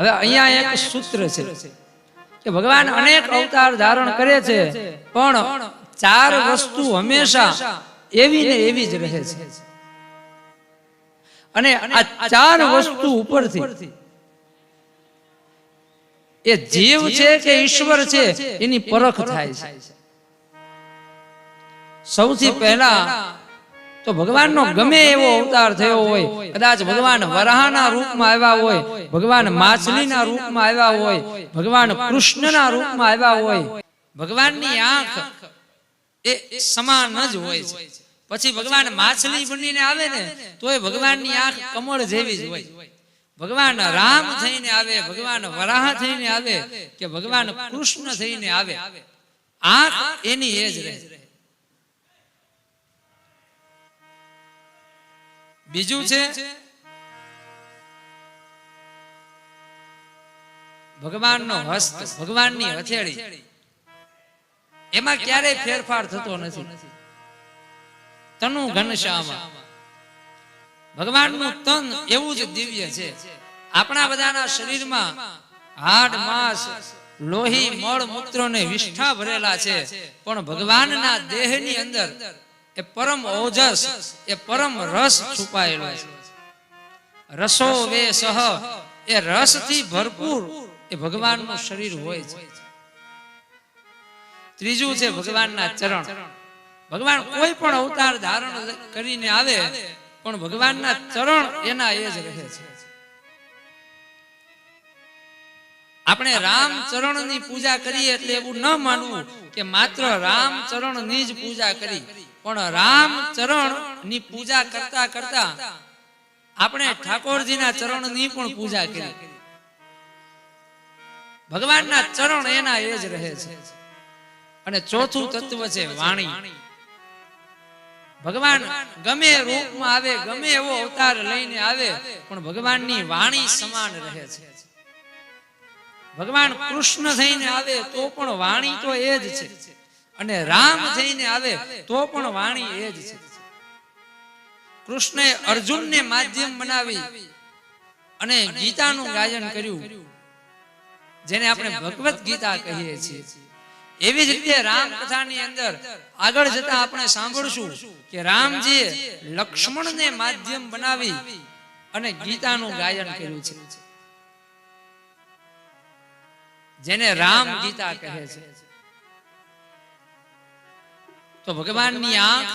હવે અહીંયા એક સૂત્ર છે કે ભગવાન અનેક અવતાર ધારણ કરે છે, પણ ચાર વસ્તુ હંમેશા એવી ને એવી જ રહે છે. અને આ ચાર વસ્તુ ઉપરથી એ જીવ છે કે ઈશ્વર છે એની પરખ થાય છે. સૌથી પહેલા તો ભગવાનનો ગમે એવો અવતાર થયો હોય, કદાચ ભગવાન વરાહના રૂપમાં આવ્યા હોય, ભગવાન માછલીના રૂપમાં આવ્યા હોય, ભગવાન કૃષ્ણના રૂપમાં આવ્યા હોય, ભગવાનની આંખ એ સમાન જ હોય છે. પછી ભગવાન માછલી બનીને આવે ને તોય ભગવાનની આંખ કમળ જેવી જ હોય. ભગવાન રામ થઈને આવે, ભગવાન વરાહ થઈને આવે કે ભગવાન કૃષ્ણ થઈને આવે, આંખ એની એ જ રહે. બીજું છે ભગવાનનો હસ્ત, ભગવાનની હથેળી, એમાં ક્યારેય ફેરફાર થતો નથી. તનુ ઘનશ્યામ, ભગવાનનું તન એવું જ દિવ્ય છે. આપણા બધાના શરીરમાં હાડ માંસ લોહી મળ મૂત્ર ને વિષ્ઠા ભરેલા છે, પણ ભગવાનના દેહની અંદર એ પરમ ઓજસ, એ પરમ રસ છુપાયેલો છે. રસો વે સહ, એ રસથી ભરપૂર એ ભગવાનનું શરીર હોય છે. ત્રીજું છે ભગવાનના ચરણ. ભગવાન કોઈ પણ અવતાર ધારણ કરીને આવે પણ ભગવાનના ચરણ એના એ જ રહે છે. આપણે રામ ચરણની પૂજા કરીએ એટલે એવું ન માનવું કે માત્ર રામ ચરણની જ પૂજા કરી, પણ રામ ચરણની પૂજા કરતા કરતા આપણે ઠાકોરજીના ચરણની પણ પૂજા કરી. ભગવાનના ચરણ એના એ જ રહે છે. અને ચોથું તત્વ છે વાણી. ભગવાન ગમે રૂપમાં આવે, ગમે એવો અવતાર લઈને આવે, પણ ભગવાનની વાણી સમાન રહે છે. ભગવાન કૃષ્ણ થઈને આવે તો પણ વાણી તો એ જ છે, અને રામ થઈને આવે તો પણ વાણી એ જ છે. કૃષ્ણએ અર્જુનને માધ્યમ બનાવી અને ગીતાનું ગાયન કર્યું, જેને આપણે ભગવત ગીતા કહીએ છીએ. એવી જ રીતે રામ કથાની અંદર આગળ જતા આપણે સાંભળશું કે રામજીએ લક્ષ્મણને માધ્યમ બનાવી અને ગીતાનું ગાયન કર્યું છે, જેને રામ ગીતા કહે છે. તો ભગવાનની આંખ,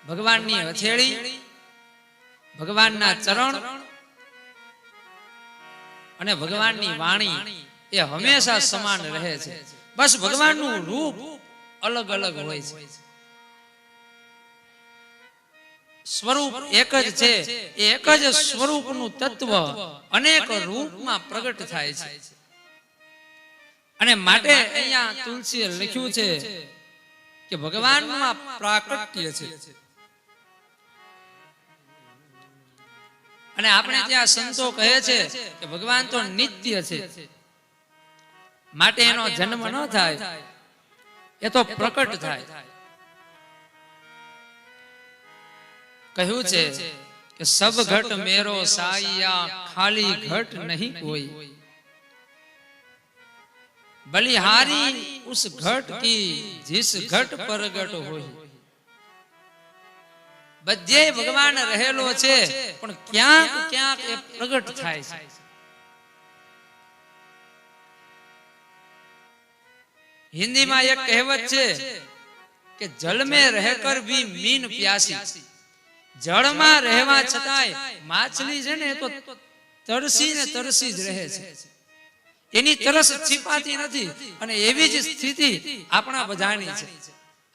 ભગવાનની હથેળી, ભગવાનના ચરણ અને ભગવાનની વાણી એ હંમેશા સમાન રહે છે. બસ ભગવાનનું રૂપ અલગ અલગ હોય છે, સ્વરૂપ એક જ છે. એ એક જ સ્વરૂપનું તત્વ અનેક રૂપમાં પ્રગટ થાય છે. અને માટે અહીંયા તુલસીએ લખ્યું છે કે ભગવાનમાં પ્રાકટ્ય છે. અને આપણે ત્યાં સંતો કહે છે કે ભગવાન તો નિત્ય છે, માટે એનો જન્મ ન થાય, એ તો પ્રકટ થાય. કહ્યું છે કે સબ ઘટ મેરો સાઈયા, ખાલી ઘટ નહીં કોઈ, બલિહારી ઉસ ઘટ કી जिस घट प्रगट હોય. બધે ભગવાન રહેલો છે, પણ ક્યાંક ક્યાંક એ પ્રગટ થાય છે. હિન્દીમાં એક કહેવત છે કે જળ में रहकर भी मीन प्यासी. જળમાં રહેવા છતાંય માછલી છે ને તો તરસી ને તરસી જ રહે છે, એની તરસ છીપાતી નથી. અને એવી જ સ્થિતિ આપણા બધાની છે.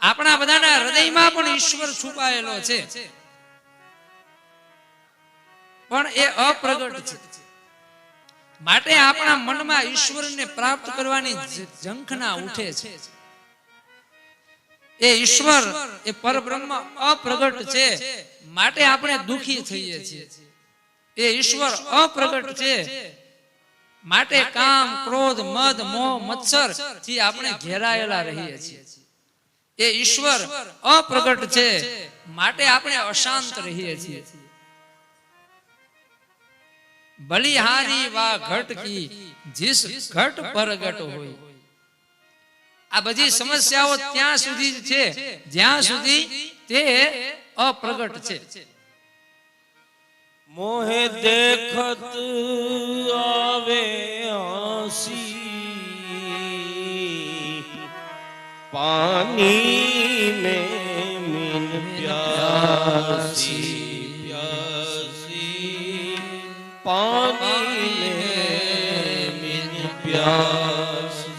આપણા બધાના હૃદયમાં પણ ઈશ્વર છુપાયેલો છે, પણ એ અપ્રગટ છે. માટે આપણા મનમાં ઈશ્વરને પ્રાપ્ત કરવાની ઝંખના ઉઠે છે. એ ઈશ્વર, એ પરબ્રહ્મ અપ્રગટ છે, માટે આપણે દુખી થઈએ છીએ. એ ઈશ્વર અપ્રગટ છે, માટે કામ ક્રોધ મદ મોહ મત્સર થી આપણે ઘેરાયેલા રહીએ છીએ. એ ઈશ્વર અપ્રગટ છે, માટે આપણે અશાંત રહીએ છીએ. બલિહારી વા ઘટ કી જીસ ઘટ પરગટ હોય. આ બધી સમસ્યાઓ ત્યાં સુધી છે જ્યાં સુધી તે અપ્રગટ છે. મોહે દેખત આવે આસી પાની में मीन प्यासी प्यासी पानी में मीन प्यासी.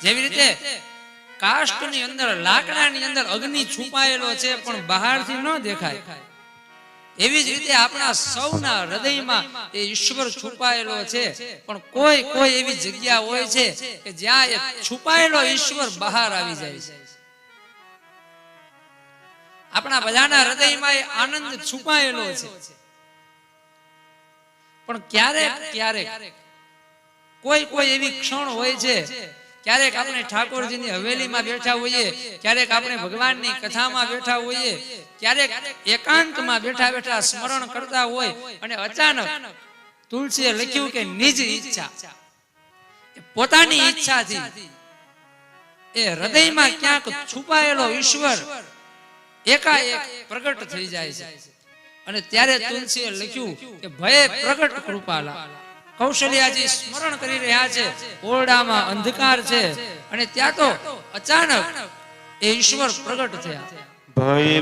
જેવી રીતે કાષ્ટની અંદર લાકડાની અંદર અગ્નિ છુપાયેલો છે પણ બહારથી ન દેખાય, એવી જ રીતે આપણા સૌના હૃદયમાં એ ઈશ્વર છુપાયેલો છે પણ કોઈ કોઈ એવી જગ્યા હોય છે કે જ્યાં એ છુપાયેલો ઈશ્વર બહાર આવી જાય છે. આપણા બધાના હૃદયમાં એ આનંદ છુપાયેલો છે પણ ક્યારેક ક્યારેક કોઈ કોઈ એવી ક્ષણ હોય છે, ક્યારેક આપણે ઠાકોરજીની હવેલીમાં બેઠા હોઈએ, ક્યારેક આપણે ભગવાનની કથામાં બેઠા હોઈએ, ક્યારેક એકાંતમાં બેઠા બેઠા સ્મરણ કરતા હોય અને અચાનક તુલસીએ લખ્યું કે નિજ ઈચ્છા, પોતાની ઈચ્છાથી એ હૃદયમાં ક્યાંક છુપાયેલો ઈશ્વર એકાએક પ્રગટ થઈ જાય છે. અને ત્યારે તુલસીએ લખ્યું કે ભય પ્રગટ કૃપાલા. કૌશલ્યાજી સ્મરણ કરી રહ્યા છે, ઓરડામાં અંધકાર છે અને ત્યાં તો અચાનક એ ઈશ્વર પ્રગટ થયા. ભય